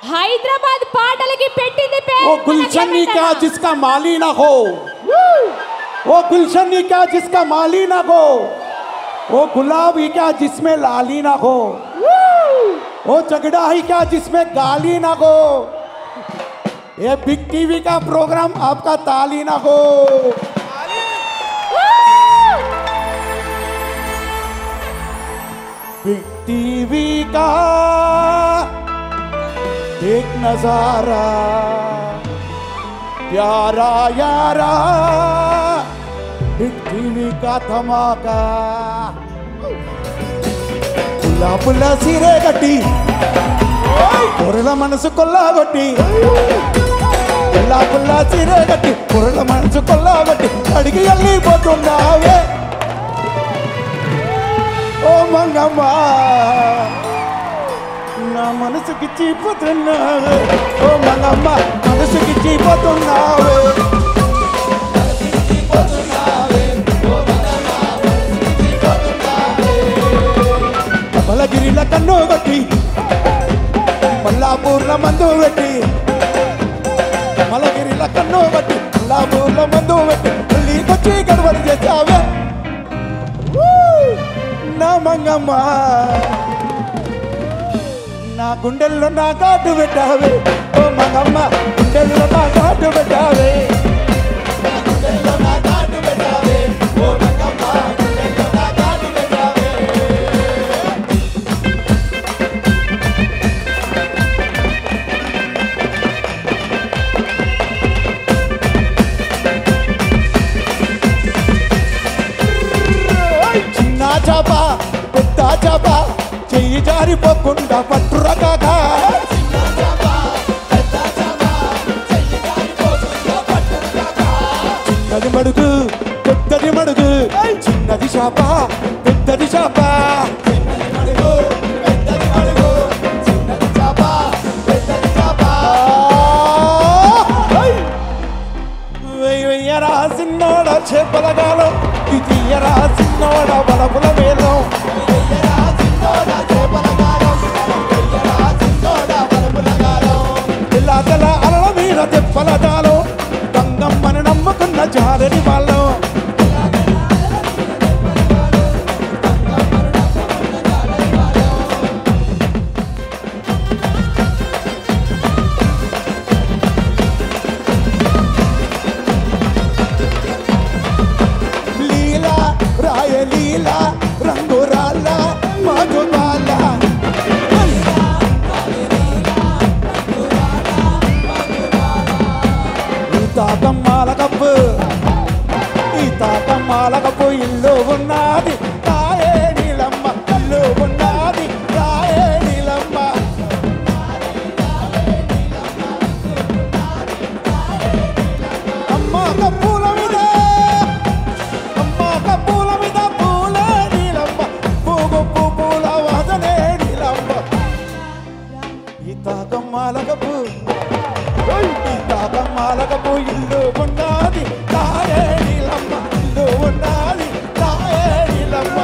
హైదరాబాద్ పాటలకి పెట్టింది वो गुलशन ही क्या जिसका माली ना हो, वो गुलशन ही क्या जिसका माली ना हो, वो गुलाब ही क्या जिसमें लाली ना हो, वो झगड़ा ही क्या जिसमें गाली ना हो, ये बिग टीवी का प्रोग्राम आपका ताली ना हो। बिग टीवी का एक नजारा प्यारा यारा, बिग टीवी का धमाका। पुल्ला पुल्ला सीरे गट्टी पुरला मनसु कोल्ला गट्टी, पुल्ला पुल्ला सीरे गट्टी पुरला मनसु कोल्ला गट्टी, अड़गी अल्ली पोतुन्नावे ओ मंगम्मा నా మనసుకి చీపుతున్నావే, ఓ మంగమ్మ మనసుకి చీపుతున్నావే, కమలగిరిల కన్ను కొట్టి మల్లాపూర్ల మందు పెట్టి, కమలగిరిల కన్ను కొట్టి మల్లాపూర్ల మందు పెట్టి మళ్ళీకొచ్చి గడవలు చేసావే నా మంగమ్మ, నా గుండెల్లో నా కాటు పెట్టావే, ఓ మంగమ్మ గుండెల్లో నా కాటు పెట్టావే, గుండెల్లో నా కాటు పెట్టావే, ఓ మంగమ్మ గుండెల్లో నా కాటు పెట్టావే. చిన్న చాప పెద్ద చాప చెయ్యి జారిపోకుండా పట్టురకాగా, చిన్నది మడుగు పెద్దది మడుగు, చిన్నది చాప పెద్దది చాప, వెయ్యరా సిన్నోడ చేపలగాలం, తీయరా సిన్నోడ బలపుల వేలం, తెల్ల అలల మీద తెప్పల జాలో, గంగమ్మని నమ్ముకున్న జాలని వాళ్ళం, లీలా రాయలీలా రంగురాళ్ళ మధుబాల, తాకమ్మాల కప్పు ఈ తాకమ్మాల కప్పు ఇల్లు ఉన్నది రాయే నీలమ్మ, ఇల్లు ఉన్నది రాయే నీలమ్మ, అమ్మ కప్పుల మీద అమ్మ కప్పుల మీద పూలే నీలమ్మ, పూగుప్పు పూల వాదనే నీలమ్మ, ఈ తాకమ్మాల కప్పు తాకమ్మాలకపు ఇల్లు ఉన్నది రాయే నీలమ్మ, ఇల్లు ఉన్నది రాయే నీలమ్మ.